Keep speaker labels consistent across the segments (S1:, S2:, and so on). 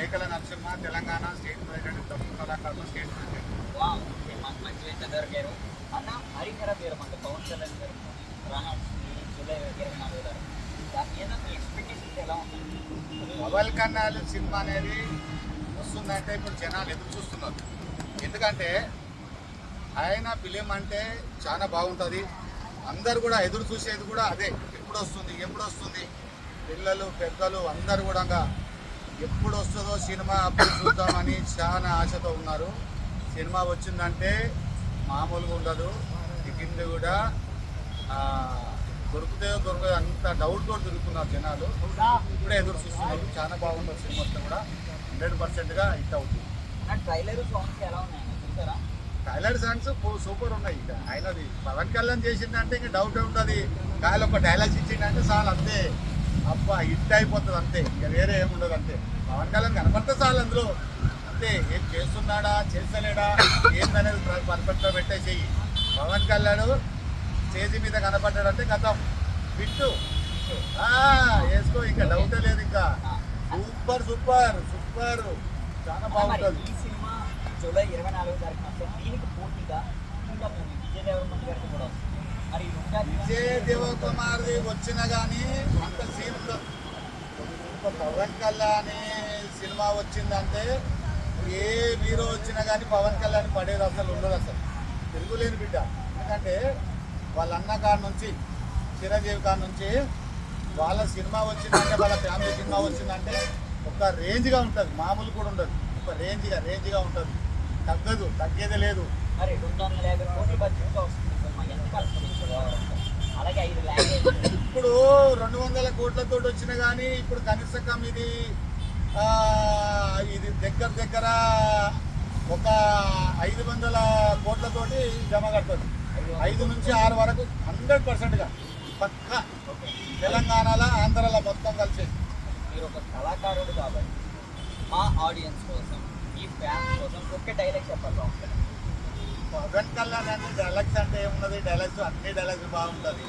S1: మేకల Narasimha Telangana state president తప్పు కళాకారులు స్టేట్ ప్రెసిడెంట్.
S2: మాకు మంచి వ్యక్తి దొరికారు అన్న. హరిహర పేరు అంటే పవన్ కళ్యాణ్ గారు రానా జూలై 24 దాని ఏదో మీ ఎక్స్పెక్టేషన్స్ ఎలా ఉన్నాయి?
S1: పవన్ కళ్యాణ్ సినిమా అనేది వస్తుందంటే ఇప్పుడు జనాలు ఎదురు చూస్తున్నారు. ఎందుకంటే ఆయన ఫిలిం అంటే చాలా బాగుంటుంది. అందరు కూడా ఎదురు చూసేది కూడా అదే, ఎప్పుడు వస్తుంది పిల్లలు పెద్దలు అందరు కూడా ఎప్పుడు వస్తుందో సినిమా అప్పుడు చూద్దామని చాలా ఆశతో ఉన్నారు. సినిమా వచ్చిందంటే మామూలుగా ఉండదు. టికెట్లు కూడా దొరకదు అంత డౌట్తో దొరుకుతున్నారు జనాలు. ఇప్పుడే ఎదురు చూస్తున్నారు. చాలా బాగుంటుంది. సినిమా వస్తే కూడా 100%గా హిట్ అవుతుంది.
S2: ట్రైలర్ సాంగ్స్ ఎలా ఉన్నాయి చూసారా?
S1: ట్రైలర్ సాంగ్స్ సూపర్ ఉన్నాయి. ఇక ఆయనది పవన్ కళ్యాణ్ చేసిందంటే ఇంకా డౌట్ ఉంటుంది. కాయలు ఒక డైలాగ్స్ ఇచ్చిందంటే చాలు, అంతే. అబ్బా హిట్ అయిపోతుంది అంతే, ఇంకా వేరే ఏముండదు. అంతే పవన్ కళ్యాణ్ కనపడితే చాలు అందులో, అంతే. ఏం చేస్తున్నాడా చేస్తలేడా ఏందనేది పర్ఫెక్ట్గా పెట్టేసేయి. పవన్ కళ్యాణ్ స్టేజ్ మీద కనపడ్డాడంటే గతం బిట్టు వేసుకో, ఇంకా డౌటే లేదు. ఇంకా సూపర్ సూపర్ సూపర్ చాలా బాగుంటుంది.
S2: ఈ సినిమా జూలై 24 తారీఖున దీనికి పోటీగా ఇంకా విజయ్ దేవరకొండ గారికి కూడా వస్తుంది. మరి
S1: విజయ్ దేవకుమార్ది వచ్చినా కానీ అంత సీన్ ఉండదు. పవన్ కళ్యాణ్ సినిమా వచ్చిందంటే ఏ హీరో వచ్చినా కానీ పవన్ కళ్యాణ్ పడేది అసలు ఉండదు, అసలు తిరుగులేని బిడ్డ. ఎందుకంటే వాళ్ళ అన్న కాడ నుంచి చిరంజీవి కాడ నుంచి వాళ్ళ సినిమా వచ్చిందంటే, వాళ్ళ ఫ్యామిలీ సినిమా వచ్చిందంటే ఒక రేంజ్గా ఉంటుంది, మామూలు కూడా ఉండదు. ఒక రేంజ్గా ఉంటుంది, తగ్గేదే లేదు.
S2: మరి 250 కోట్ల బడ్జెట్తో వస్తుంది ఎంత కష్టం. అలాగే 5 లాంగ్వేజ్
S1: ఇప్పుడు 200 కోట్లతో వచ్చినా కానీ ఇప్పుడు కనీసం ఇది దగ్గర ఒక 500 కోట్లతోటి జమ కడుతుంది. 5 నుంచి 6 వరకు 100%గా పక్కా తెలంగాణలో ఆంధ్రాలో మొత్తం కలిసి.
S2: మీరు ఒక కళాకారుడు కాబట్టి మా ఆడియన్స్ కోసం, ఈ ఫ్యాన్స్ కోసం ఒకే డైలాగ్ చెప్పాలి బాగుంటుంది.
S1: పవన్ కళ్యాణ్ అంటే డైలాగ్స్ అంటే ఏమున్నది, డైలాగ్స్ అన్ని డైలాగ్స్ బాగుంటుంది.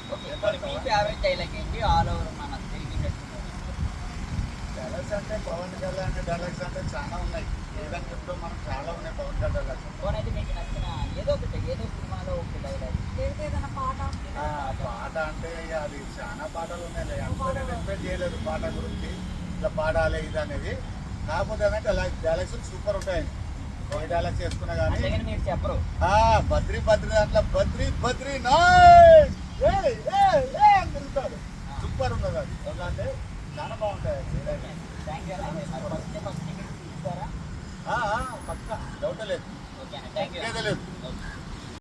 S2: మీ ఫేవరెట్ డైలాగ్ ఏంటి ఆల్ ఓవర్ మన తెలుగు ఇండస్ట్రీ?
S1: డైలాగ్స్ అంటే పవన్ కళ్యాణ్ డైలాగ్స్ అంటే చాలా ఉన్నాయి. ఏదైనా చెప్తే మనం చాలా ఉన్నాయి పవన్ కళ్యాణ్ డైలాగ్స్.
S2: అయితే మీకు నచ్చిన ఏదో సినిమాలో ఒక డైలాగ్, ఏదైనా పాట
S1: అంటే అది చాలా పాటలు ఉన్నాయి. అంతా నేను ఎక్స్పెక్ట్ చేయలేదు పాట గురించి, ఇట్లా పాడాలి ఇది అనేది. కాకపోతే అంటే డైలాగ్స్ సూపర్ ఉంటాయి. ఏ డైలాగ్స్ చేసుకున్నా కానీ
S2: మీరు చెప్పరు.
S1: బద్రి దాంట్లో బద్రి నాయ్ అని తిరుగుతాడు. సూపర్ ఉన్నది అది. అంటే చాలా బాగుంటాయి. పక్కా డౌట్ లేదు.
S2: Okay, thank you.
S1: లేదు